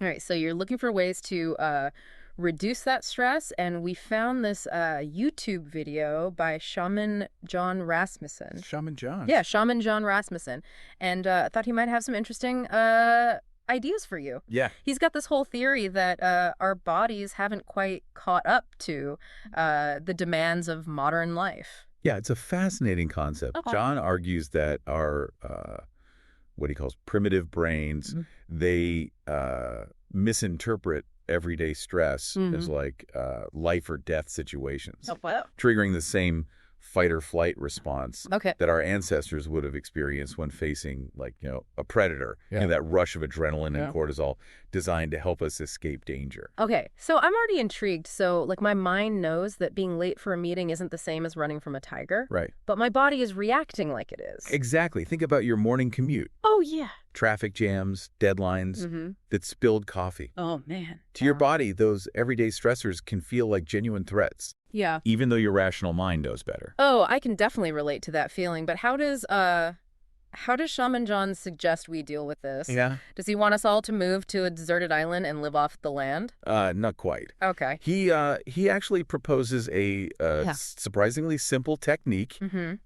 All right, so you're looking for ways to reduce that stress, and we found this YouTube video by Shaman John Rasmussen. Shaman John. Yeah, Shaman John Rasmussen, and I thought he might have some interesting ideas for you. Yeah. He's got this whole theory that our bodies haven't quite caught up to the demands of modern life. Yeah, it's a fascinating concept. Okay. John argues that our, what he calls primitive brains, they misinterpret everyday stress as like life or death situations, Oh, wow. triggering the same fight or flight response Okay. that our ancestors would have experienced when facing, like, a predator. Yeah. That rush of adrenaline Yeah. and cortisol designed to help us escape danger. Okay, so I'm already intrigued. So, like, my mind knows that being late for a meeting isn't the same as running from a tiger, Right. but my body is reacting like it is. Exactly. Think about your morning commute. Oh, yeah. Traffic jams, deadlines, that spilled coffee. Oh, man. To your body, those everyday stressors can feel like genuine threats, Yeah. even though your rational mind knows better. Oh, I can definitely relate to that feeling, but how does Shaman John suggest we deal with this? Yeah? Does he want us all to move to a deserted island and live off the land? Not quite. Okay. He actually proposes a Yeah. surprisingly simple technique,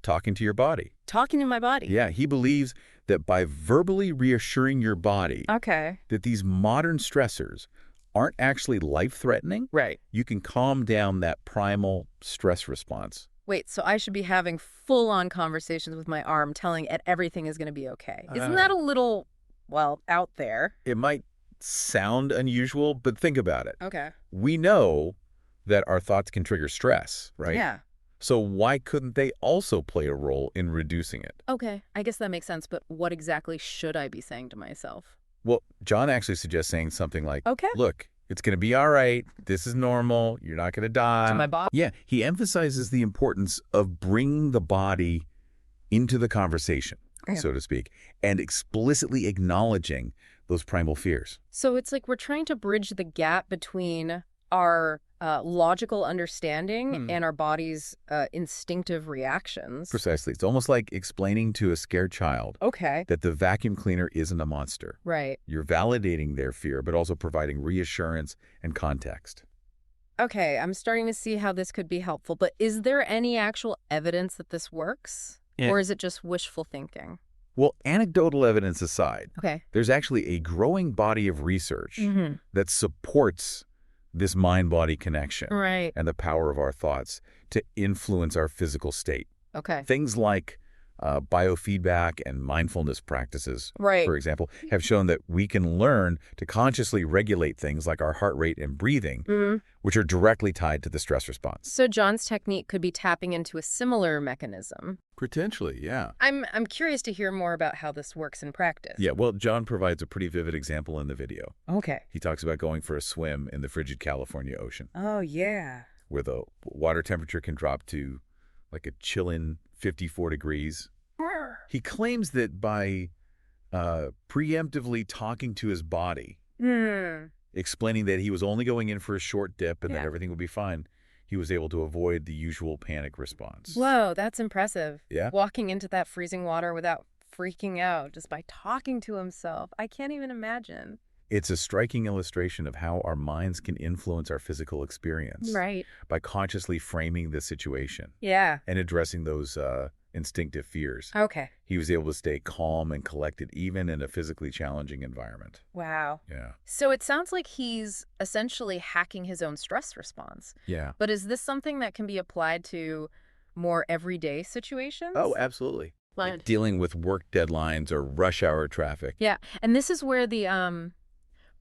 talking to your body. Talking to my body. Yeah, he believes that by verbally reassuring your body Okay. that these modern stressors aren't actually life-threatening, Right. you can calm down that primal stress response. Wait, so I should be having full-on conversations with my arm telling it everything is going to be okay. Isn't that a little, well, out there? It might sound unusual, but think about it. Okay. We know that our thoughts can trigger stress, right? Yeah. So why couldn't they also play a role in reducing it? Okay, I guess that makes sense, but what exactly should I be saying to myself? Well, John actually suggests saying something like, Okay. look, it's going to be all right. This is normal. You're not going to die. To my body? Yeah, he emphasizes the importance of bringing the body into the conversation, so to speak, and explicitly acknowledging those primal fears. So it's like we're trying to bridge the gap between our logical understanding and our body's instinctive reactions. Precisely. It's almost like explaining to a scared child Okay. that the vacuum cleaner isn't a monster. Right. You're validating their fear, but also providing reassurance and context. Okay, I'm starting to see how this could be helpful, but is there any actual evidence that this works? Yeah. Or is it just wishful thinking? Well, anecdotal evidence aside, Okay. there's actually a growing body of research that supports this mind-body connection Right. and the power of our thoughts to influence our physical state. Okay. Things like biofeedback and mindfulness practices, Right. for example, have shown that we can learn to consciously regulate things like our heart rate and breathing, which are directly tied to the stress response. So John's technique could be tapping into a similar mechanism. Potentially, yeah. I'm curious to hear more about how this works in practice. Yeah, well, John provides a pretty vivid example in the video. Okay. He talks about going for a swim in the frigid California Ocean, Oh, yeah. where the water temperature can drop to like a chilling 54 degrees. He claims that by preemptively talking to his body, explaining that he was only going in for a short dip and that everything would be fine, he was able to avoid the usual panic response. Whoa, that's impressive. Yeah? Walking into that freezing water without freaking out just by talking to himself. I can't even imagine. It's a striking illustration of how our minds can influence our physical experience. Right. By consciously framing the situation Yeah. and addressing those instinctive fears. Okay. He was able to stay calm and collected even in a physically challenging environment. Wow. Yeah. So it sounds like he's essentially hacking his own stress response. Yeah. But is this something that can be applied to more everyday situations? Oh, absolutely. Like dealing with work deadlines or rush hour traffic. Yeah. And this is where the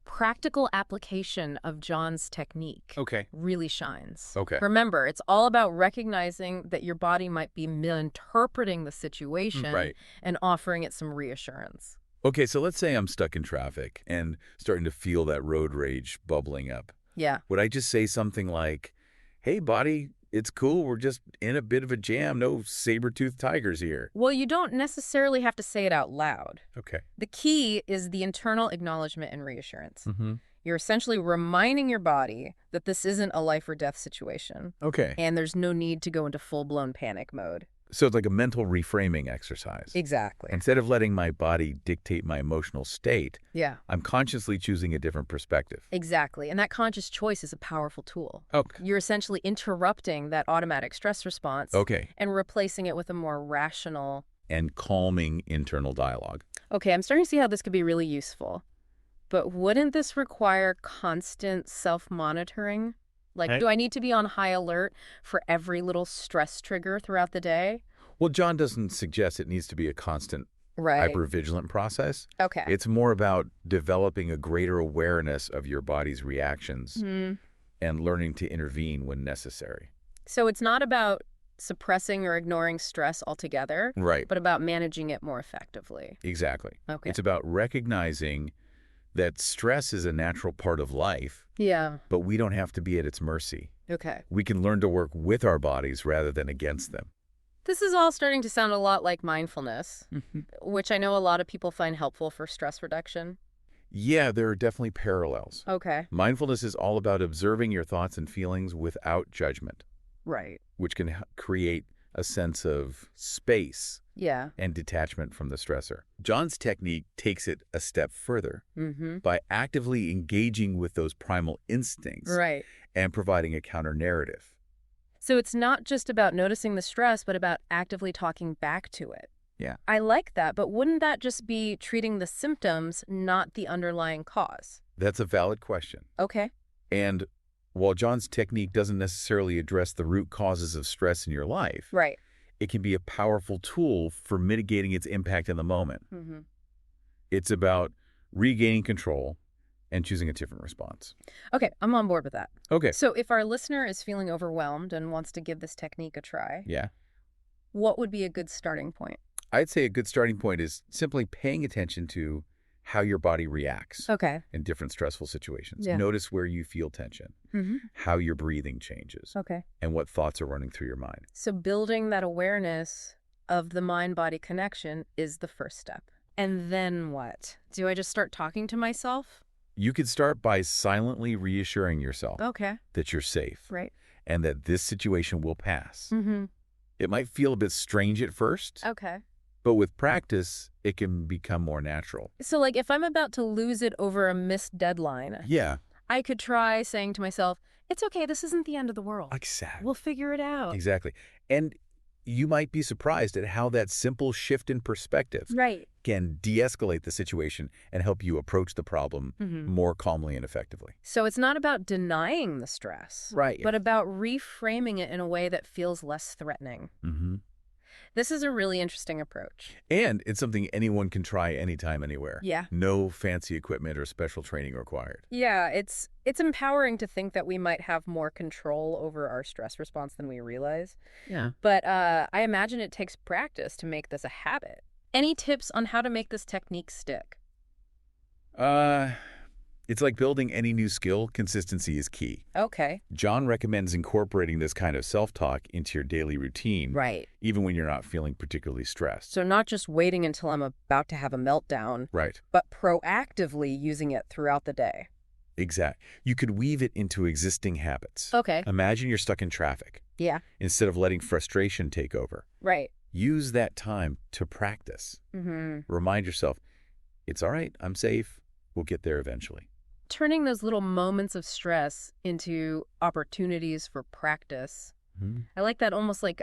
practical application of John's technique really shines. Okay. Remember, it's all about recognizing that your body might be misinterpreting the situation Right. and offering it some reassurance. Okay, so let's say I'm stuck in traffic and starting to feel that road rage bubbling up. Yeah. Would I just say something like, hey, body, it's cool. We're just in a bit of a jam. No saber-toothed tigers here. Well, you don't necessarily have to say it out loud. Okay. The key is the internal acknowledgement and reassurance. Mm-hmm. You're essentially reminding your body that this isn't a life or death situation. Okay. And there's no need to go into full-blown panic mode. So it's like a mental reframing exercise. Exactly. Instead of letting my body dictate my emotional state, Yeah. I'm consciously choosing a different perspective. Exactly. And that conscious choice is a powerful tool. Okay. You're essentially interrupting that automatic stress response Okay. and replacing it with a more rational. And calming internal dialogue. Okay, I'm starting to see how this could be really useful. But wouldn't this require constant self-monitoring? Like, Hey. do I need to be on high alert for every little stress trigger throughout the day? Well, John doesn't suggest it needs to be a constant Right. hypervigilant process. Okay. It's more about developing a greater awareness of your body's reactions Hmm. and learning to intervene when necessary. So it's not about suppressing or ignoring stress altogether, Right. but about managing it more effectively. Exactly. Okay. It's about recognizing that stress is a natural part of life, Yeah. but we don't have to be at its mercy. Okay. We can learn to work with our bodies rather than against them. This is all starting to sound a lot like mindfulness, which I know a lot of people find helpful for stress reduction. Yeah, there are definitely parallels. Okay. Mindfulness is all about observing your thoughts and feelings without judgment, Right. which can create a sense of space Yeah. and detachment from the stressor. John's technique takes it a step further Mm-hmm. by actively engaging with those primal instincts Right. and providing a counter-narrative. So it's not just about noticing the stress, but about actively talking back to it. Yeah. I like that, but wouldn't that just be treating the symptoms, not the underlying cause? That's a valid question. Okay. And while John's technique doesn't necessarily address the root causes of stress in your life, Right. it can be a powerful tool for mitigating its impact in the moment. Mm-hmm. It's about regaining control and choosing a different response. Okay, I'm on board with that. Okay. So if our listener is feeling overwhelmed and wants to give this technique a try, Yeah. what would be a good starting point? I'd say a good starting point is simply paying attention to how your body reacts Okay. in different stressful situations. Yeah. Notice where you feel tension, Mm-hmm. how your breathing changes, Okay. and what thoughts are running through your mind. So building that awareness of the mind-body connection is the first step. And then what? Do I just start talking to myself? You could start by silently reassuring yourself Okay. that you're safe Right. and that this situation will pass. Mm-hmm. It might feel a bit strange at first, Okay. but with practice, it can become more natural. So like if I'm about to lose it over a missed deadline, Yeah, I could try saying to myself, it's okay, this isn't the end of the world. exactly. We'll figure it out. Exactly. And you might be surprised at how that simple shift in perspective Right. can de-escalate the situation and help you approach the problem Mm-hmm. more calmly and effectively. So it's not about denying the stress, Right. but about reframing it in a way that feels less threatening. Mm-hmm. This is a really interesting approach. And it's something anyone can try anytime, anywhere. Yeah. No fancy equipment or special training required. Yeah, it's empowering to think that we might have more control over our stress response than we realize. Yeah. But I imagine it takes practice to make this a habit. Any tips on how to make this technique stick? It's like building any new skill, consistency is key. Okay. John recommends incorporating this kind of self-talk into your daily routine, Right. even when you're not feeling particularly stressed. So not just waiting until I'm about to have a meltdown, Right. but proactively using it throughout the day. Exact. You could weave it into existing habits. Okay. Imagine you're stuck in traffic. Yeah. Instead of letting frustration take over, Right. use that time to practice. Mm-hmm. Remind yourself, it's all right, I'm safe, we'll get there eventually. Turning those little moments of stress into opportunities for practice. Mm-hmm. I like that, almost like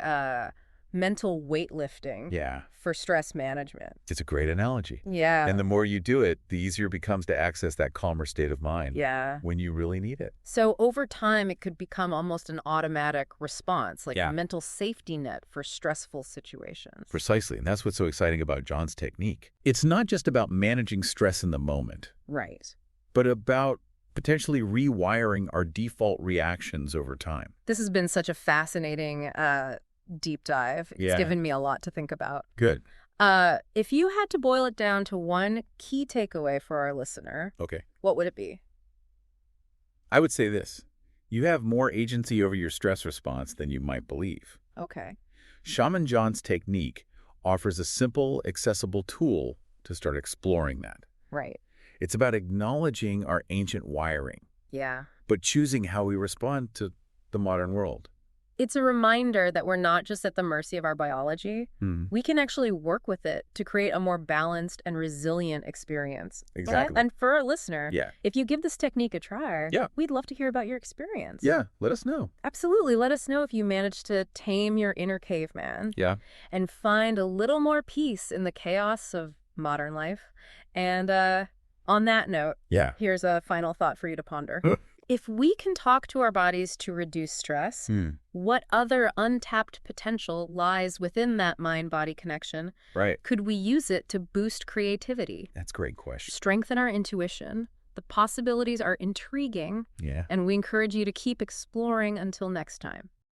mental weightlifting Yeah, for stress management. it's a great analogy. Yeah. And the more you do it, the easier it becomes to access that calmer state of mind Yeah. when you really need it. So over time, it could become almost an automatic response, like Yeah. a mental safety net for stressful situations. Precisely, and that's what's so exciting about John's technique. It's not just about managing stress in the moment, Right. but about potentially rewiring our default reactions over time. This has been such a fascinating deep dive. It's Yeah. given me a lot to think about. Good. If you had to boil it down to one key takeaway for our listener, Okay. what would it be? I would say this. You have more agency over your stress response than you might believe. Okay. Shaman John's technique offers a simple, accessible tool to start exploring that. Right. It's about acknowledging our ancient wiring, Yeah. but choosing how we respond to the modern world. It's a reminder that we're not just at the mercy of our biology. Hmm. We can actually work with it to create a more balanced and resilient experience. Exactly. And for our listener, Yeah. if you give this technique a try, Yeah. we'd love to hear about your experience. Yeah. Let us know. Absolutely. Let us know if you managed to tame your inner caveman Yeah. and find a little more peace in the chaos of modern life. And on that note, Yeah. here's a final thought for you to ponder. If we can talk to our bodies to reduce stress, what other untapped potential lies within that mind-body connection? Right. Could we use it to boost creativity, That's a great question. strengthen our intuition? The possibilities are intriguing, Yeah. and we encourage you to keep exploring until next time.